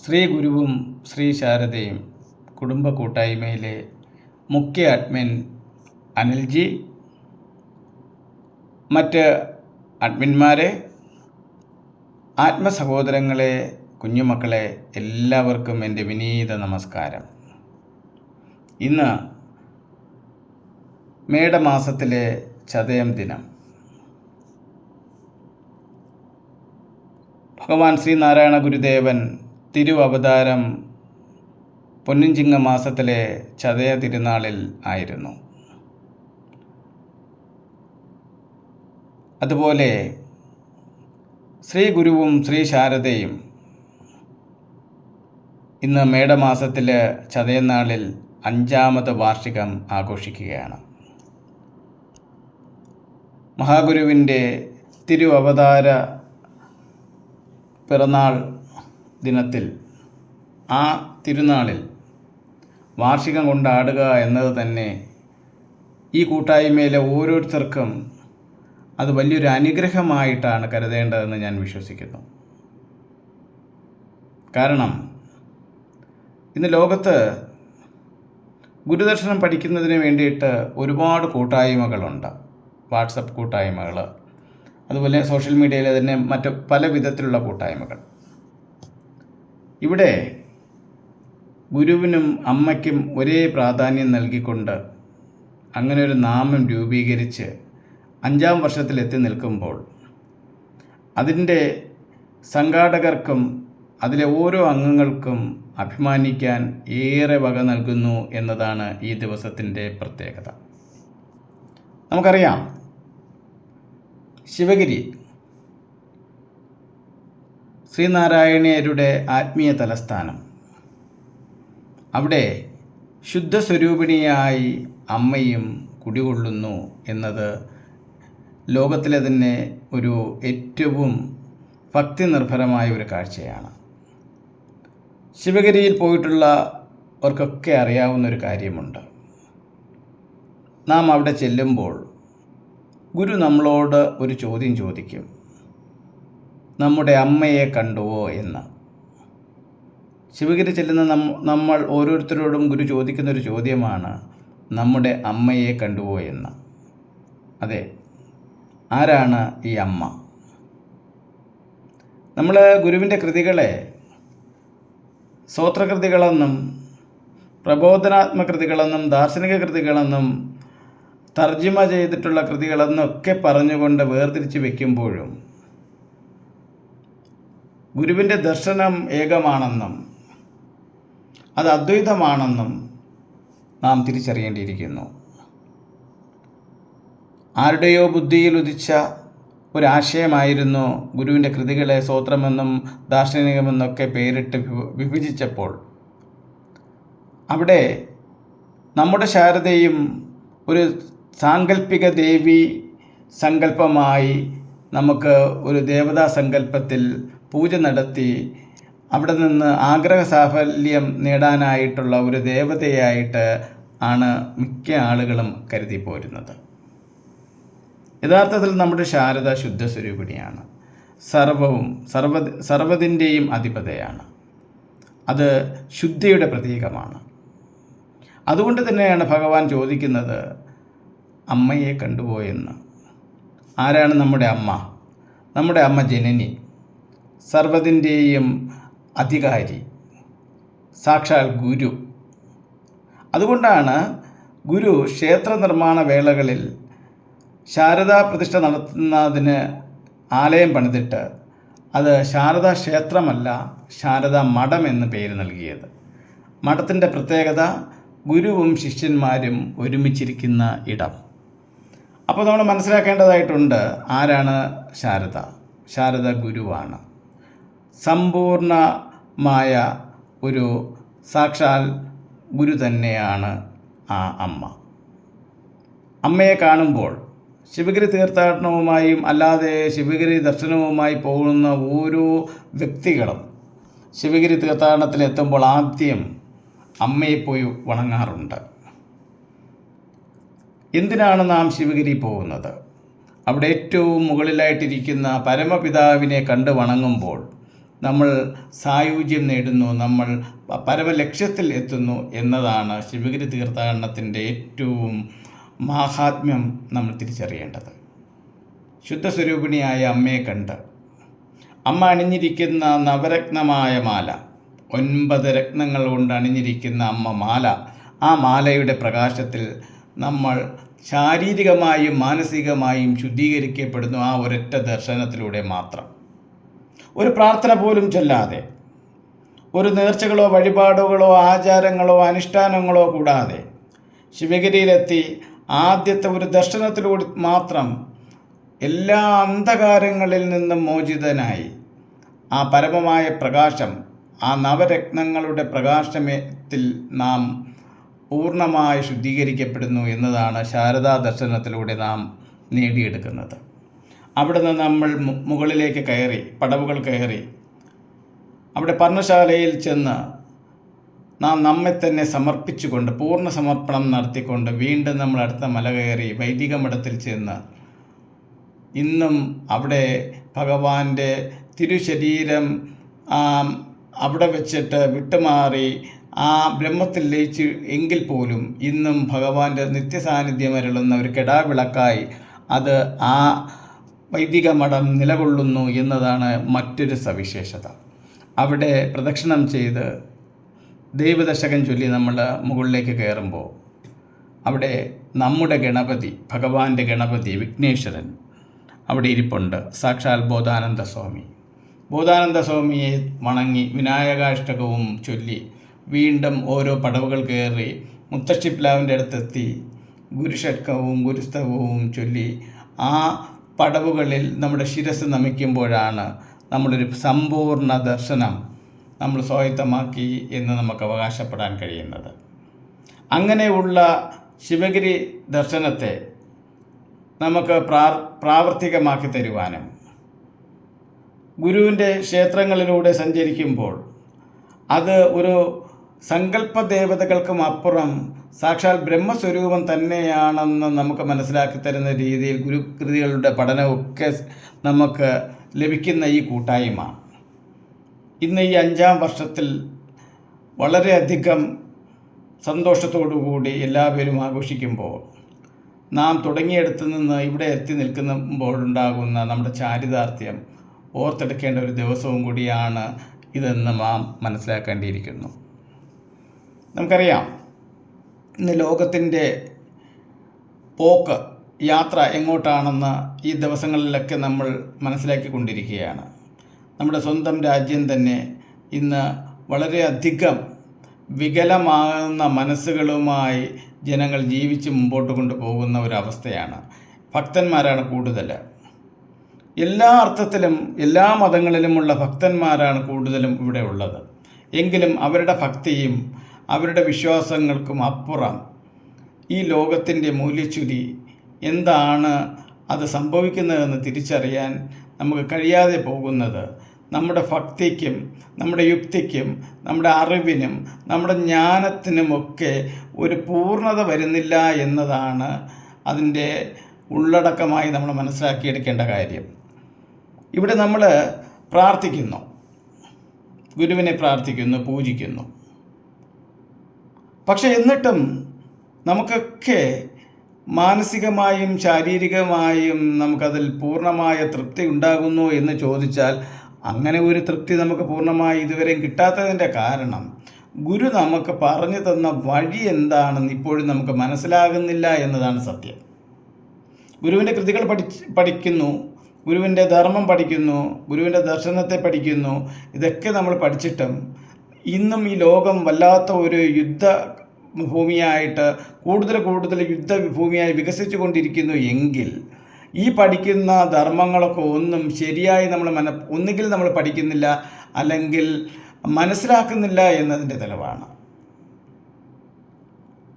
ശ്രീ ഗുരുവും ശ്രീ ശാരദയും കുടുംബ കൂട്ടായ്മയിലെ മുഖ്യ അഡ്മിൻ അനിൽജി, മറ്റ് അഡ്മിന്മാരെ, ആത്മസഹോദരങ്ങളെ, കുഞ്ഞുമക്കളെ, എല്ലാവർക്കും എൻ്റെ വിനീത നമസ്കാരം. ഇന്ന് മേടമാസത്തിലെ ചതയം ദിനം. ഭഗവാൻ ശ്രീനാരായണ ഗുരുദേവൻ തിരുവവതാരം പൊന്നിൻചിങ്ങ മാസത്തിലെ ചതയ തിരുനാളിൽ ആയിരുന്നു. അതുപോലെ ശ്രീ ഗുരുവും ശ്രീ ശാരദയും ഇന്ന് മേടമാസത്തിൽ ചതയനാളിൽ 5ാമത് വാർഷികം ആഘോഷിക്കുകയാണ്. മഹാഗുരുവിൻ്റെ തിരുവവതാര പിറന്നാൾ ദിനത്തിൽ, ആ തിരുനാളിൽ വാർഷികം കൊണ്ടാടുക എന്നത് തന്നെ ഈ കൂട്ടായ്മയിലെ ഓരോരുത്തർക്കും അത് വലിയൊരു അനുഗ്രഹമായിട്ടാണ് കരുതേണ്ടതെന്ന് ഞാൻ വിശ്വസിക്കുന്നു. കാരണം ഇന്ന് ലോകത്ത് ഗുരുദർശനം പഠിക്കുന്നതിന് വേണ്ടിയിട്ട് ഒരുപാട് കൂട്ടായ്മകളുണ്ട്. വാട്സപ്പ് കൂട്ടായ്മകൾ, അതുപോലെ സോഷ്യൽ മീഡിയയിലെ തന്നെ മറ്റ് പല വിധത്തിലുള്ള കൂട്ടായ്മകൾ. ഇവിടെ ഗുരുവിനും അമ്മയ്ക്കും ഒരേ പ്രാധാന്യം നൽകിക്കൊണ്ട് അങ്ങനെ ഒരു നാമം രൂപീകരിച്ച് 5ാം വർഷത്തിലെത്തി നിൽക്കുമ്പോൾ അതിൻ്റെ സംഘാടകർക്കും അതിലെ ഓരോ അംഗങ്ങൾക്കും അഭിമാനിക്കാൻ ഏറെ വക നൽകുന്നു എന്നതാണ് ഈ ദിവസത്തിൻ്റെ പ്രത്യേകത. നമുക്കറിയാം, ശിവഗിരി ശ്രീനാരായണീയരുടെ ആത്മീയ തലസ്ഥാനം. അവിടെ ശുദ്ധസ്വരൂപിണിയായി അമ്മയും കുടികൊള്ളുന്നു എന്നത് ലോകത്തിലെ തന്നെ ഒരു ഏറ്റവും ഭക്തി നിർഭരമായ ഒരു കാഴ്ചയാണ്. ശിവഗിരിയിൽ പോയിട്ടുള്ളവർക്കൊക്കെ അറിയാവുന്നൊരു കാര്യമുണ്ട്. നാം അവിടെ ചെല്ലുമ്പോൾ ഗുരു നമ്മളോട് ഒരു ചോദ്യം ചോദിക്കും, നമ്മുടെ അമ്മയെ കണ്ടുവോ എന്ന്. ശിവഗിരി ചെല്ലുന്ന നമ്മൾ ഓരോരുത്തരോടും ഗുരു ചോദിക്കുന്നൊരു ചോദ്യമാണ്, നമ്മുടെ അമ്മയെ കണ്ടുവോ എന്ന്. അതെ, ആരാണ് ഈ അമ്മ? നമ്മൾ ഗുരുവിൻ്റെ കൃതികളെ സ്തോത്രകൃതികളെന്നും പ്രബോധനാത്മകൃതികളെന്നും ദാർശനിക കൃതികളെന്നും തർജ്ജിമ ചെയ്തിട്ടുള്ള കൃതികളെന്നൊക്കെ പറഞ്ഞുകൊണ്ട് വേർതിരിച്ച് വയ്ക്കുമ്പോഴും ഗുരുവിൻ്റെ ദർശനം ഏകമാണെന്നും അത് അദ്വൈതമാണെന്നും നാം തിരിച്ചറിയേണ്ടിയിരിക്കുന്നു. ആരുടെയോ ബുദ്ധിയിൽ ഉദിച്ച ഒരാശയമായിരുന്നു ഗുരുവിൻ്റെ കൃതികളെ സ്തോത്രമെന്നും ദാർശനികമെന്നൊക്കെ പേരിട്ട് വിഭജിച്ചപ്പോൾ അവിടെ നമ്മുടെ ശാരദയും ഒരു സാങ്കല്പിക ദേവി സങ്കല്പമായി നമുക്ക് ഒരു ദേവതാ സങ്കല്പത്തിൽ പൂജ നടത്തി അവിടെ നിന്ന് ആഗ്രഹ സാഫല്യം നേടാനായിട്ടുള്ള ഒരു ദേവതയായിട്ട് ആണ് മിക്ക ആളുകളും കരുതി പോരുന്നത്. യഥാർത്ഥത്തിൽ നമ്മുടെ ശാരദ ശുദ്ധസ്വരൂപിണിയാണ്. സർവ്വതിൻ്റെയും അധിപതയാണ്. അത് ശുദ്ധിയുടെ പ്രതീകമാണ്. അതുകൊണ്ട് തന്നെയാണ് ഭഗവാൻ ചോദിക്കുന്നത്, അമ്മയെ കണ്ടുപോയെന്ന്. ആരാണ് നമ്മുടെ അമ്മ? നമ്മുടെ അമ്മ ജനനി, സർവ്വതിൻ്റെയും അധികാരി, സാക്ഷാൽ ഗുരു. അതുകൊണ്ടാണ് ഗുരു ക്ഷേത്ര നിർമ്മാണ വേളകളിൽ ശാരദാ പ്രതിഷ്ഠ നടത്തുന്നതിന് ആലയം പണിതിട്ട് അത് ശാരദാ ക്ഷേത്രമല്ല, ശാരദാ മഠം എന്ന് പേര് നൽകിയത്. മഠത്തിൻ്റെ പ്രത്യേകത ഗുരുവും ശിഷ്യന്മാരും ഒരുമിച്ചിരിക്കുന്ന ഇടം. അപ്പോൾ നമ്മൾ മനസ്സിലാക്കേണ്ടതായിട്ടുണ്ട്, ആരാണ് ശാരദ? ശാരദ ഗുരുവാണ്. സമ്പൂർണമായ ഒരു സാക്ഷാൽ ഗുരു തന്നെയാണ് ആ അമ്മ. അമ്മയെ കാണുമ്പോൾ ശിവഗിരി തീർത്ഥാടനവുമായും അല്ലാതെ ശിവഗിരി ദർശനവുമായി പോകുന്ന ഓരോ വ്യക്തികളും ശിവഗിരി തീർത്ഥാടനത്തിലെത്തുമ്പോൾ ആദ്യം അമ്മയെ പോയി വണങ്ങാറുണ്ട്. എന്തിനാണ് നാം ശിവഗിരി പോകുന്നത്? അവിടെ ഏറ്റവും മുകളിലായിട്ടിരിക്കുന്ന പരമപിതാവിനെ കണ്ട് വണങ്ങുമ്പോൾ നമ്മൾ സായുജ്യം നേടുന്നു, നമ്മൾ പരമലക്ഷ്യത്തിൽ എത്തുന്നു എന്നതാണ് ശിവഗിരി തീർത്ഥാടനത്തിൻ്റെ ഏറ്റവും മാഹാത്മ്യം നമ്മൾ തിരിച്ചറിയേണ്ടത്. ശുദ്ധസ്വരൂപിണിയായ അമ്മയെ കണ്ട് അമ്മ അണിഞ്ഞിരിക്കുന്ന നവരത്നമായ മാല, 9 രത്നങ്ങൾ കൊണ്ട് അണിഞ്ഞിരിക്കുന്ന അമ്മ മാല, ആ മാലയുടെ പ്രകാശത്തിൽ നമ്മൾ ശാരീരികമായും മാനസികമായും ശുദ്ധീകരിക്കപ്പെടുന്നു ആ ഒരൊറ്റ ദർശനത്തിലൂടെ മാത്രം. ഒരു പ്രാർത്ഥന പോലും ചൊല്ലാതെ, ഒരു നേർച്ചകളോ വഴിപാടുകളോ ആചാരങ്ങളോ അനുഷ്ഠാനങ്ങളോ കൂടാതെ ശിവഗിരിയിലെത്തി ആദ്യത്തെ ഒരു ദർശനത്തിലൂടെ മാത്രം എല്ലാ അന്ധകാരങ്ങളിൽ നിന്നും മോചിതനായി ആ പരമമായ പ്രകാശം, ആ നവരത്നങ്ങളുടെ പ്രകാശത്തിൽ നാം പൂർണ്ണമായി ശുദ്ധീകരിക്കപ്പെടുന്നു എന്നതാണ് ശാരദാ ദർശനത്തിലൂടെ നാം നേടിയെടുക്കുന്നത്. അവിടുന്ന് നമ്മൾ മുകളിലേക്ക് കയറി, പടവുകൾ കയറി, അവിടെ പർണശാലയിൽ ചെന്ന് നാം നമ്മെ തന്നെ സമർപ്പിച്ചുകൊണ്ട്, പൂർണ്ണ സമർപ്പണം നടത്തിക്കൊണ്ട് വീണ്ടും നമ്മൾ അടുത്ത മല കയറി വൈദിക മഠത്തിൽ ചെന്ന് ഇന്നും അവിടെ ഭഗവാന്റെ തിരുശരീരം അവിടെ വെച്ചിട്ട് വിട്ടുമാറി ആ ബ്രഹ്മത്തിൽ ലയിച്ച് എങ്കിൽ പോലും ഇന്നും ഭഗവാന്റെ നിത്യസാന്നിധ്യം അരുളുന്ന ഒരു കെടാവിളക്കായി അത് ആ വൈദിക മഠം നിലകൊള്ളുന്നു എന്നതാണ് മറ്റൊരു സവിശേഷത. അവിടെ പ്രദക്ഷിണം ചെയ്ത് ദൈവദശകം ചൊല്ലി നമ്മൾ മുകളിലേക്ക് കയറുമ്പോൾ അവിടെ നമ്മുടെ ഗണപതി, ഭഗവാന്റെ ഗണപതി വിഘ്നേശ്വരൻ അവിടെ ഇരിപ്പുണ്ട്. സാക്ഷാൽ ബോധാനന്ദ സ്വാമി. ബോധാനന്ദ സ്വാമിയെ വണങ്ങി വിനായകാഷ്ടകവും ചൊല്ലി വീണ്ടും ഓരോ പടവുകൾ കയറി മുത്തശ്ശിപ്ലാവിൻ്റെ അടുത്തെത്തി ഗുരുഷട്കവും ഗുരുസ്തവവും ചൊല്ലി ആ പടവുകളിൽ നമ്മുടെ ശിരസ് നമിക്കുമ്പോഴാണ് നമ്മളൊരു സമ്പൂർണ്ണ ദർശനം നമ്മൾ സ്വായത്തമാക്കി എന്ന് നമുക്ക് അവകാശപ്പെടാൻ കഴിയുന്നത്. അങ്ങനെയുള്ള ശിവഗിരി ദർശനത്തെ നമുക്ക് പ്രാവർത്തികമാക്കി തരുവാനും ഗുരുവിൻ്റെ ക്ഷേത്രങ്ങളിലൂടെ സഞ്ചരിക്കുമ്പോൾ അത് ഒരു സങ്കല്പ ദേവതകൾക്കും അപ്പുറം സാക്ഷാൽ ബ്രഹ്മസ്വരൂപം തന്നെയാണെന്ന് നമുക്ക് മനസ്സിലാക്കി തരുന്ന രീതിയിൽ ഗുരുകൃതികളുടെ പഠനമൊക്കെ നമുക്ക് ലഭിക്കുന്ന ഈ കൂട്ടായ്മ ഇന്ന് ഈ 5ാം വർഷത്തിൽ വളരെയധികം സന്തോഷത്തോടുകൂടി എല്ലാവരും ആഘോഷിക്കുമ്പോൾ നാം തുടങ്ങിയെടുത്ത് നിന്ന് ഇവിടെ എത്തി നിൽക്കുമ്പോഴുണ്ടാകുന്ന നമ്മുടെ ചാരിതാർത്ഥ്യം ഓർത്തെടുക്കേണ്ട ഒരു ദിവസവും കൂടിയാണ് ഇതെന്ന് നാം മനസ്സിലാക്കേണ്ടിയിരിക്കുന്നു. നമുക്കറിയാം, ഇന്ന് ലോകത്തിൻ്റെ പോക്ക്, യാത്ര എങ്ങോട്ടാണെന്ന് ഈ ദിവസങ്ങളിലൊക്കെ നമ്മൾ മനസ്സിലാക്കിക്കൊണ്ടിരിക്കുകയാണ്. നമ്മുടെ സ്വന്തം രാജ്യം തന്നെ ഇന്ന് വളരെയധികം വികലമാകുന്ന മനസ്സുകളുമായി ജനങ്ങൾ ജീവിച്ച് മുമ്പോട്ട് കൊണ്ടുപോകുന്ന ഒരവസ്ഥയാണ്. ഭക്തന്മാരാണ് കൂടുതൽ, എല്ലാ അർത്ഥത്തിലും എല്ലാ മതങ്ങളിലുമുള്ള ഭക്തന്മാരാണ് കൂടുതലും ഇവിടെ ഉള്ളത്. എങ്കിലും അവരുടെ ഭക്തിയും അവരുടെ വിശ്വാസങ്ങൾക്കും അപ്പുറം ഈ ലോകത്തിൻ്റെ മൂല്യച്യുതി എന്താണ് അത് സംഭവിക്കുന്നതെന്ന് തിരിച്ചറിയാൻ നമുക്ക് കഴിയാതെ പോകുന്നത് നമ്മുടെ ഭക്തിക്കും നമ്മുടെ യുക്തിക്കും നമ്മുടെ അറിവിനും നമ്മുടെ ജ്ഞാനത്തിനുമൊക്കെ ഒരു പൂർണ്ണത വരുന്നില്ല എന്നതാണ് അതിൻ്റെ ഉള്ളടക്കമായി നമ്മൾ മനസ്സിലാക്കിയെടുക്കേണ്ട കാര്യം. ഇവിടെ നമ്മൾ പ്രാർത്ഥിക്കുന്നു, ഗുരുവിനെ പ്രാർത്ഥിക്കുന്നു, പൂജിക്കുന്നു. പക്ഷെ എന്നിട്ടും നമുക്കൊക്കെ മാനസികമായും ശാരീരികമായും നമുക്കതിൽ പൂർണ്ണമായ തൃപ്തി ഉണ്ടാകുന്നു എന്ന് ചോദിച്ചാൽ അങ്ങനെ ഒരു തൃപ്തി നമുക്ക് പൂർണ്ണമായി ഇതുവരെയും കിട്ടാത്തതിൻ്റെ കാരണം ഗുരു നമുക്ക് പറഞ്ഞു തന്ന വഴി എന്താണെന്ന് ഇപ്പോഴും നമുക്ക് മനസ്സിലാകുന്നില്ല എന്നതാണ് സത്യം. ഗുരുവിൻ്റെ കൃതികൾ പഠിക്കുന്നു, ഗുരുവിൻ്റെ ധർമ്മം പഠിക്കുന്നു, ഗുരുവിൻ്റെ ദർശനത്തെ പഠിക്കുന്നു. ഇതൊക്കെ നമ്മൾ പഠിച്ചിട്ടും ഇന്നും ഈ ലോകം വല്ലാത്ത ഒരു യുദ്ധ ഭൂമിയായിട്ട് കൂടുതൽ യുദ്ധഭൂമിയായി വികസിച്ചു കൊണ്ടിരിക്കുന്നു എങ്കിൽ ഈ പഠിക്കുന്ന ധർമ്മങ്ങളൊക്കെ ഒന്നും ശരിയായി നമ്മൾ ഒന്നുകിൽ നമ്മൾ പഠിക്കുന്നില്ല അല്ലെങ്കിൽ മനസ്സിലാക്കുന്നില്ല എന്നതിൻ്റെ തെളിവാണ്.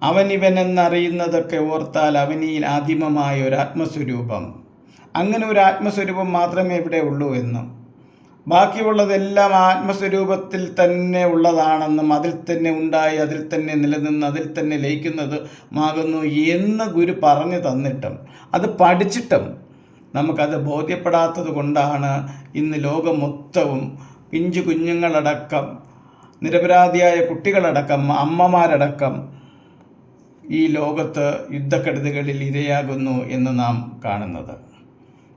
അവനിവനെന്നറിയുന്നതൊക്കെ ഓർത്താൽ അവനിൽ ആദിമമായ ഒരു ആത്മസ്വരൂപം, അങ്ങനെ ഒരു ആത്മസ്വരൂപം മാത്രമേ ഇവിടെ ഉള്ളൂ എന്നും ബാക്കിയുള്ളതെല്ലാം ആത്മസ്വരൂപത്തിൽ തന്നെ ഉള്ളതാണെന്നും അതിൽ തന്നെ ഉണ്ടായി അതിൽ തന്നെ നിലനിന്ന് അതിൽ തന്നെ ലയിക്കുന്നതുമാകുന്നു എന്ന് ഗുരു പറഞ്ഞു തന്നിട്ടും അത് പഠിച്ചിട്ടും നമുക്കത് ബോധ്യപ്പെടാത്തത് കൊണ്ടാണ് ഇന്ന് ലോകം മൊത്തവും പിഞ്ചു കുഞ്ഞുങ്ങളടക്കം, നിരപരാധിയായ കുട്ടികളടക്കം, അമ്മമാരടക്കം ഈ ലോകത്ത് യുദ്ധക്കെടുതികളിൽ ഇരയാകുന്നു എന്ന് നാം കാണുന്നത്.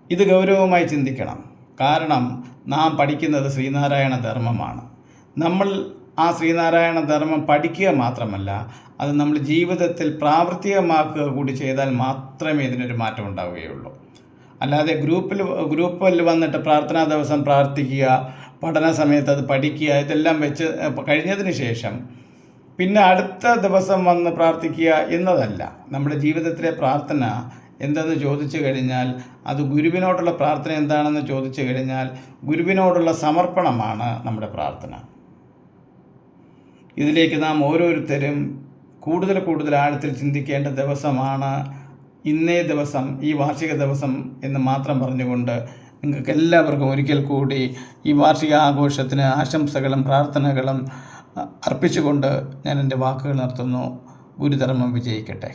ഇത് ഗൗരവമായി ചിന്തിക്കണം. കാരണം നാം പഠിക്കുന്നത് ശ്രീനാരായണ ധർമ്മമാണ്. നമ്മൾ ആ ശ്രീനാരായണ ധർമ്മം പഠിക്കുക മാത്രമല്ല, അത് നമ്മൾ ജീവിതത്തിൽ പ്രാവർത്തികമാക്കുക കൂടി ചെയ്താൽ മാത്രമേ ഇതിനൊരു മാറ്റം ഉണ്ടാവുകയുള്ളൂ. അല്ലാതെ ഗ്രൂപ്പിൽ വന്നിട്ട് പ്രാർത്ഥനാ ദിവസം പ്രാർത്ഥിക്കുക, പഠന സമയത്ത് അത് പഠിക്കുക, ഇതെല്ലാം വെച്ച് കഴിഞ്ഞതിന് ശേഷം പിന്നെ അടുത്ത ദിവസം വന്ന് പ്രാർത്ഥിക്കുക എന്നതല്ല. നമ്മുടെ ജീവിതത്തിലെ പ്രാർത്ഥന എന്തെന്ന് ചോദിച്ചു കഴിഞ്ഞാൽ, അത് ഗുരുവിനോടുള്ള പ്രാർത്ഥന എന്താണെന്ന് ചോദിച്ചു കഴിഞ്ഞാൽ ഗുരുവിനോടുള്ള സമർപ്പണമാണ് നമ്മുടെ പ്രാർത്ഥന. ഇതിലേക്ക് നാം ഓരോരുത്തരും കൂടുതൽ ആഴത്തിൽ ചിന്തിക്കേണ്ട ദിവസമാണ് ഇന്നേ ദിവസം, ഈ വാർഷിക ദിവസം എന്ന് മാത്രം പറഞ്ഞുകൊണ്ട് നിങ്ങൾക്ക് എല്ലാവർക്കും ഒരിക്കൽ കൂടി ഈ വാർഷിക ആഘോഷത്തിന് ആശംസകളും പ്രാർത്ഥനകളും അർപ്പിച്ചുകൊണ്ട് ഞാൻ എൻ്റെ വാക്കുകൾ നിർത്തുന്നു. ഗുരുധർമ്മം വിജയിക്കട്ടെ.